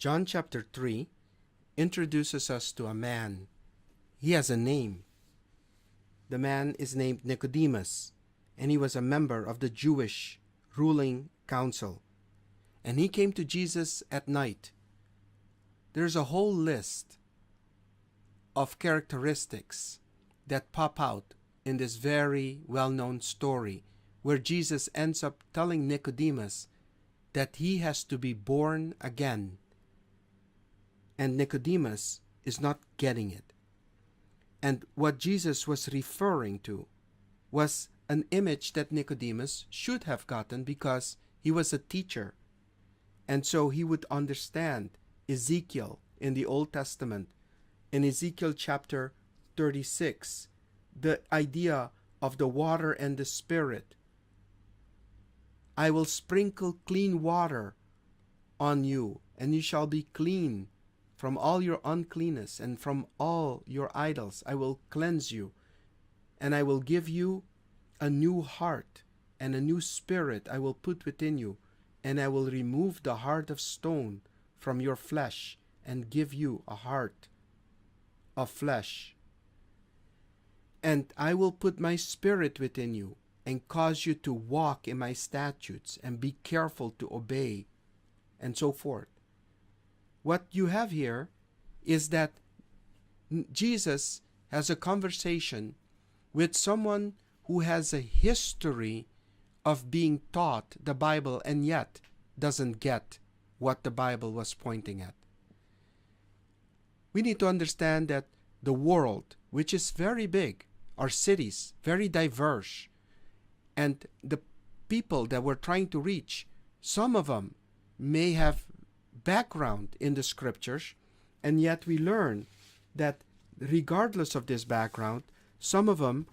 John chapter 3 introduces us to a man. He has a name. The man is named Nicodemus, and he was a member of the Jewish ruling council. And he came to Jesus at night. There's a whole list of characteristics that pop out in this very well-known story where Jesus ends up telling Nicodemus that he has to be born again. And Nicodemus is not getting it. And what Jesus was referring to was an image that Nicodemus should have gotten because he was a teacher. And so he would understand Ezekiel in the Old Testament, in Ezekiel chapter 36, the idea of the water and the Spirit. I will sprinkle clean water on you, and you shall be clean from all your uncleanness and from all your idols. I will cleanse you, and I will give you a new heart, and a new spirit I will put within you, and I will remove the heart of stone from your flesh and give you a heart of flesh. And I will put my spirit within you and cause you to walk in my statutes and be careful to obey, and so forth. What you have here is that Jesus has a conversation with someone who has a history of being taught the Bible and yet doesn't get what the Bible was pointing at. We need to understand that the world, which is very big, our cities, very diverse, and the people that we're trying to reach, some of them may have background in the scriptures, and yet we learn that regardless of this background, some of them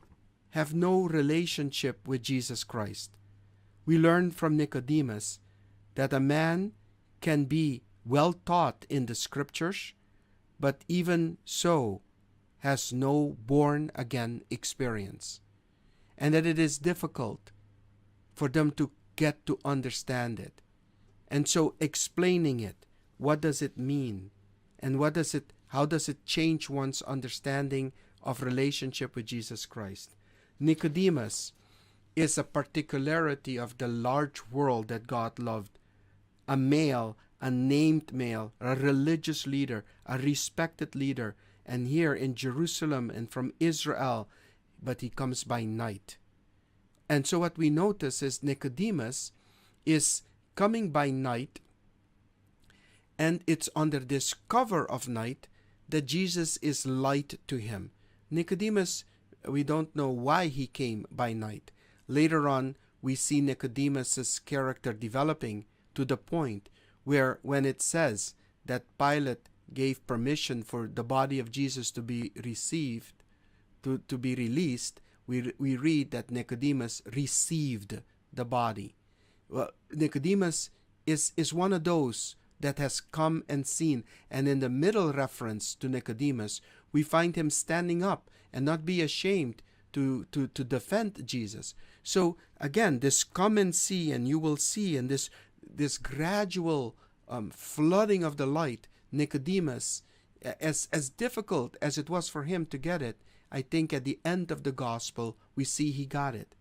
have no relationship with Jesus Christ. We learn from Nicodemus that a man can be well taught in the scriptures, but even so has no born again experience, and that it is difficult for them to get to understand it. And so explaining it, what does it mean, and how does it change one's understanding of relationship with Jesus Christ? Nicodemus is a particularity of the large world that God loved. A male, a named male, a religious leader, a respected leader, and here in Jerusalem and from Israel, but he comes by night. And so what we notice is Nicodemus is coming by night, and it's under this cover of night that Jesus is light to him. Nicodemus, we don't know why he came by night. Later on, we see Nicodemus's character developing to the point where when it says that Pilate gave permission for the body of Jesus to be received, to be released, we read that Nicodemus received the body. Well, Nicodemus is one of those that has come and seen, and in the middle reference to Nicodemus, we find him standing up and not be ashamed to defend Jesus. So again, this come and see, and you will see, and this gradual flooding of the light, Nicodemus, as difficult as it was for him to get it, I think at the end of the gospel we see he got it.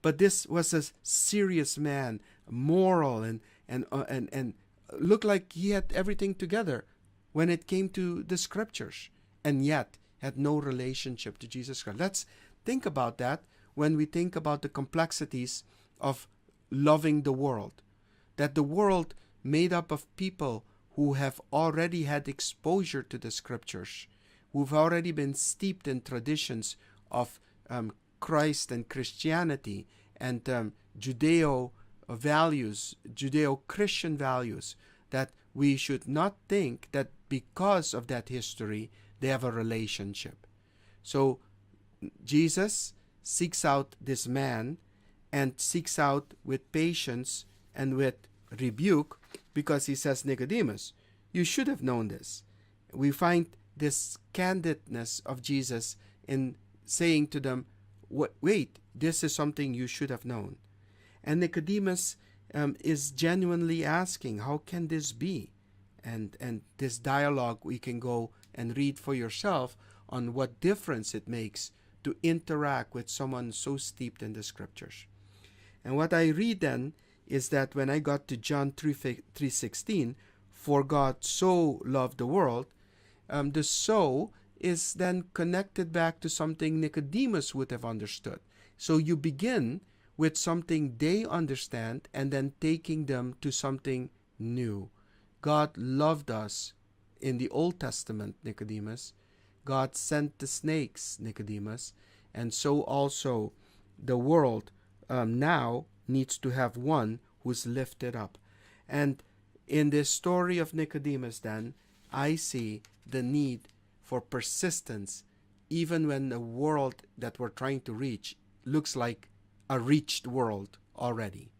But this was a serious man, moral, and looked like he had everything together when it came to the scriptures, and yet had no relationship to Jesus Christ. Let's think about that when we think about the complexities of loving the world. That the world made up of people who have already had exposure to the scriptures, who've already been steeped in traditions of Christ and Christianity and Judeo values, Judeo-Christian values, that we should not think that because of that history they have a relationship. So Jesus seeks out this man and seeks out with patience and with rebuke, because he says, Nicodemus, you should have known this. We find this candidness of Jesus in saying to them, wait, this is something you should have known. And Nicodemus is genuinely asking, how can this be? And this dialogue, we can go and read for yourself on what difference it makes to interact with someone so steeped in the scriptures. And what I read then is that when I got to John 3:16, for God so loved the world, the so is then connected back to something Nicodemus would have understood. So you begin with something they understand and then taking them to something new. God loved us in the Old Testament, Nicodemus. God sent the snakes, Nicodemus. And so also the world now needs to have one who's lifted up. And in this story of Nicodemus, then, I see the need for persistence, even when the world that we're trying to reach looks like a reached world already.